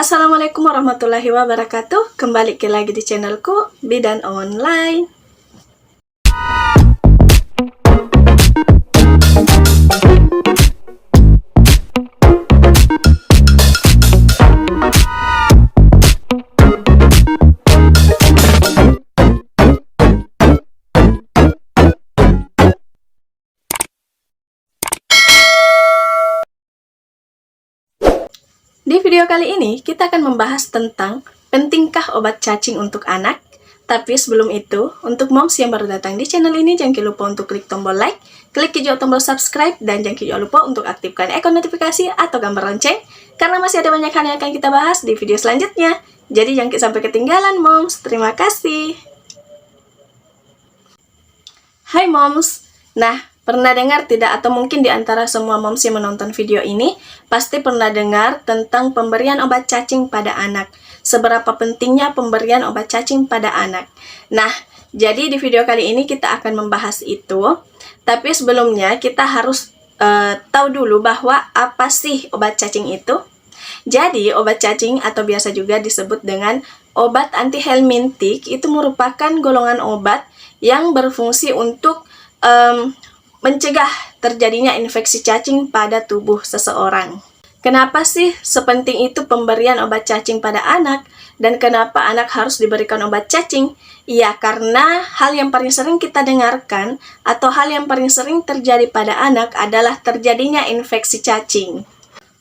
Assalamualaikum warahmatullahi wabarakatuh. Kembali lagi di channelku Bidan Online. Di video kali ini, kita akan membahas tentang pentingkah obat cacing untuk anak. Tapi sebelum itu, untuk moms yang baru datang di channel ini, jangan lupa untuk klik tombol like, klik hijau tombol subscribe, dan jangan lupa untuk aktifkan ikon notifikasi atau gambar lonceng, karena masih ada banyak hal yang akan kita bahas di video selanjutnya. Jadi jangan sampai ketinggalan, moms. Terima kasih. Hai moms. Nah, pernah dengar tidak, atau mungkin di antara semua moms yang menonton video ini, pasti pernah dengar tentang pemberian obat cacing pada anak. Seberapa pentingnya pemberian obat cacing pada anak. Nah, jadi di video kali ini kita akan membahas itu. Tapi sebelumnya kita harus tahu dulu bahwa apa sih obat cacing itu. Jadi, obat cacing atau biasa juga disebut dengan obat antihelmintik itu merupakan golongan obat yang berfungsi untuk mencegah terjadinya infeksi cacing pada tubuh seseorang. Kenapa sih sepenting itu pemberian obat cacing pada anak? Dan kenapa anak harus diberikan obat cacing? Ya, karena hal yang paling sering kita dengarkan atau hal yang paling sering terjadi pada anak adalah terjadinya infeksi cacing.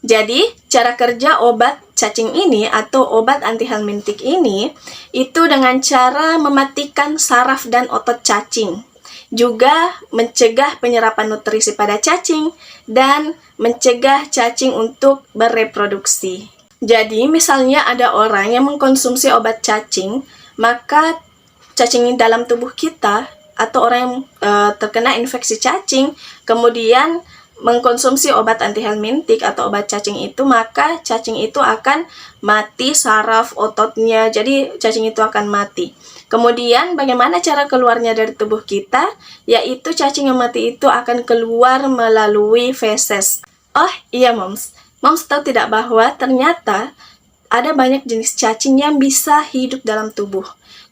Jadi, cara kerja obat cacing ini atau obat antihelmintik ini itu dengan cara mematikan saraf dan otot cacing. Juga mencegah penyerapan nutrisi pada cacing dan mencegah cacing untuk bereproduksi. Jadi, misalnya ada orang yang mengkonsumsi obat cacing, maka cacing dalam tubuh kita atau orang yang terkena infeksi cacing, kemudian mengkonsumsi obat antihelmintik atau obat cacing itu, maka cacing itu akan mati saraf ototnya, jadi cacing itu akan mati. Kemudian bagaimana cara keluarnya dari tubuh kita? Yaitu cacing yang mati itu akan keluar melalui feses. Oh iya moms, moms tahu tidak bahwa ternyata ada banyak jenis cacing yang bisa hidup dalam tubuh.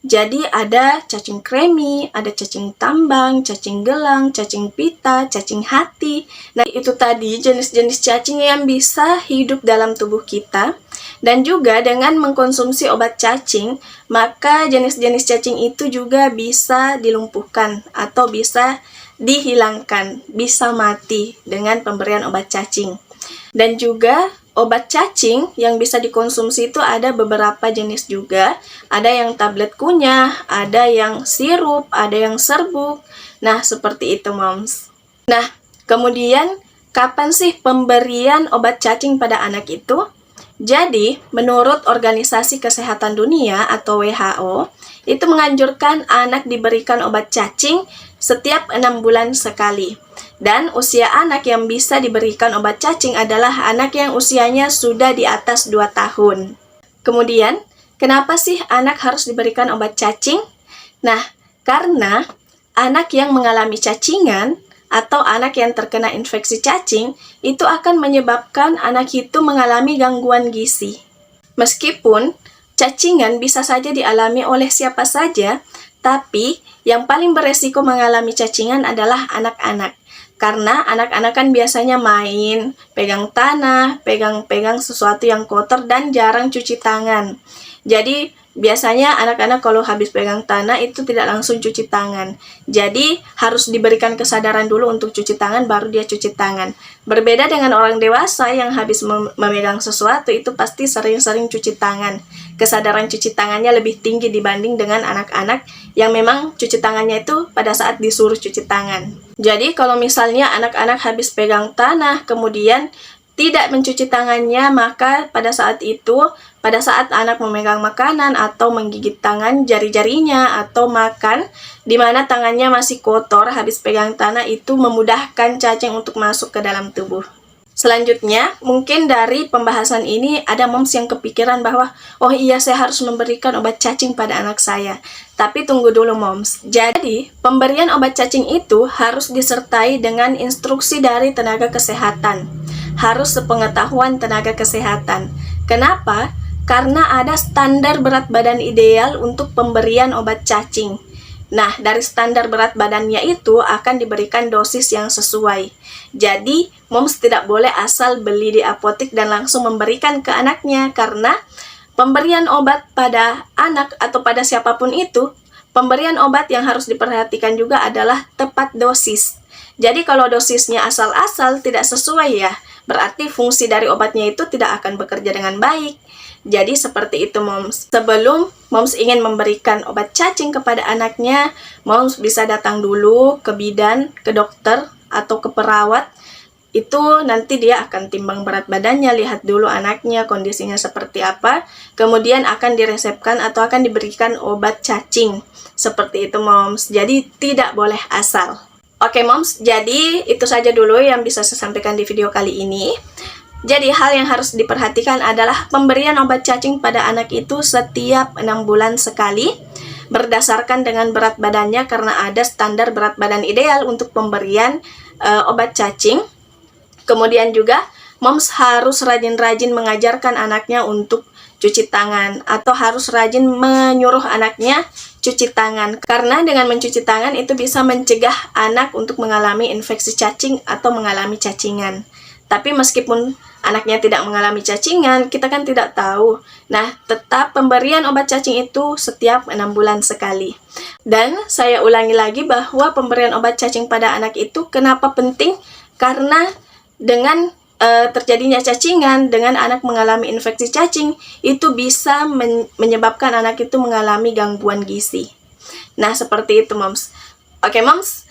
Jadi ada cacing kremi, ada cacing tambang, cacing gelang, cacing pita, cacing hati. Nah itu tadi jenis-jenis cacing yang bisa hidup dalam tubuh kita. Dan juga dengan mengkonsumsi obat cacing, maka jenis-jenis cacing itu juga bisa dilumpuhkan atau bisa dihilangkan, bisa mati dengan pemberian obat cacing. Dan juga obat cacing yang bisa dikonsumsi itu ada beberapa jenis juga. Ada yang tablet kunyah, ada yang sirup, ada yang serbuk. Nah, seperti itu, moms. Nah, kemudian kapan sih pemberian obat cacing pada anak itu? Jadi, menurut Organisasi Kesehatan Dunia atau WHO, itu menganjurkan anak diberikan obat cacing setiap 6 bulan sekali. Dan usia anak yang bisa diberikan obat cacing adalah anak yang usianya sudah di atas 2 tahun. Kemudian, kenapa sih anak harus diberikan obat cacing? Nah, karena anak yang mengalami cacingan atau anak yang terkena infeksi cacing itu akan menyebabkan anak itu mengalami gangguan gizi. Meskipun cacingan bisa saja dialami oleh siapa saja, tapi yang paling beresiko mengalami cacingan adalah anak-anak. Karena anak-anak kan biasanya main, pegang tanah, pegang sesuatu yang kotor dan jarang cuci tangan. Jadi biasanya anak-anak kalau habis pegang tanah itu tidak langsung cuci tangan. Jadi harus diberikan kesadaran dulu untuk cuci tangan baru dia cuci tangan. Berbeda dengan orang dewasa yang habis memegang sesuatu itu pasti sering-sering cuci tangan. Kesadaran cuci tangannya lebih tinggi dibanding dengan anak-anak yang memang cuci tangannya itu pada saat disuruh cuci tangan. Jadi kalau misalnya anak-anak habis pegang tanah kemudian tidak mencuci tangannya, maka pada saat anak memegang makanan atau menggigit tangan jari-jarinya atau makan, di mana tangannya masih kotor habis pegang tanah, itu memudahkan cacing untuk masuk ke dalam tubuh. Selanjutnya, mungkin dari pembahasan ini ada moms yang kepikiran bahwa, oh iya saya harus memberikan obat cacing pada anak saya. Tapi tunggu dulu moms. Jadi, pemberian obat cacing itu harus disertai dengan instruksi dari tenaga kesehatan. Harus sepengetahuan tenaga kesehatan. Kenapa? karena ada standar berat badan ideal untuk pemberian obat cacing. Nah, dari standar berat badannya itu akan diberikan dosis yang sesuai. Jadi, moms tidak boleh asal beli di apotek dan langsung memberikan ke anaknya, karena pemberian obat pada anak atau pada siapapun itu, pemberian obat yang harus diperhatikan juga adalah tepat dosis. Jadi kalau dosisnya asal-asal tidak sesuai ya, berarti fungsi dari obatnya itu tidak akan bekerja dengan baik. Jadi seperti itu moms. Sebelum moms ingin memberikan obat cacing kepada anaknya, moms bisa datang dulu ke bidan, ke dokter, atau ke perawat. Itu nanti dia akan timbang berat badannya, lihat dulu anaknya kondisinya seperti apa, kemudian akan diresepkan atau akan diberikan obat cacing. Seperti itu moms, jadi tidak boleh asal. Oke moms, jadi itu saja dulu yang bisa saya sampaikan di video kali ini. Jadi hal yang harus diperhatikan adalah pemberian obat cacing pada anak itu setiap 6 bulan sekali, berdasarkan dengan berat badannya karena ada standar berat badan ideal untuk pemberian obat cacing. Kemudian juga moms harus rajin-rajin mengajarkan anaknya untuk cuci tangan, atau harus rajin menyuruh anaknya cuci tangan, karena dengan mencuci tangan itu bisa mencegah anak untuk mengalami infeksi cacing atau mengalami cacingan. Tapi meskipun anaknya tidak mengalami cacingan, kita kan tidak tahu. Nah, tetap pemberian obat cacing itu setiap 6 bulan sekali. Dan saya ulangi lagi bahwa pemberian obat cacing pada anak itu kenapa penting? Karena dengan terjadinya cacingan, dengan anak mengalami infeksi cacing, itu bisa menyebabkan anak itu mengalami gangguan gizi. Nah, seperti itu moms. Oke moms,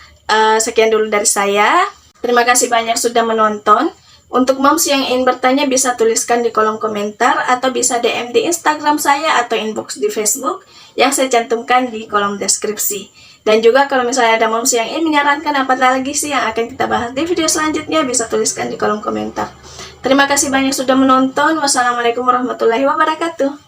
sekian dulu dari saya. Terima kasih banyak sudah menonton. Untuk moms yang ingin bertanya bisa tuliskan di kolom komentar atau bisa DM di Instagram saya atau inbox di Facebook yang saya cantumkan di kolom deskripsi. Dan juga kalau misalnya ada moms yang ingin menyarankan apa lagi sih yang akan kita bahas di video selanjutnya, bisa tuliskan di kolom komentar. Terima kasih banyak sudah menonton. Wassalamualaikum warahmatullahi wabarakatuh.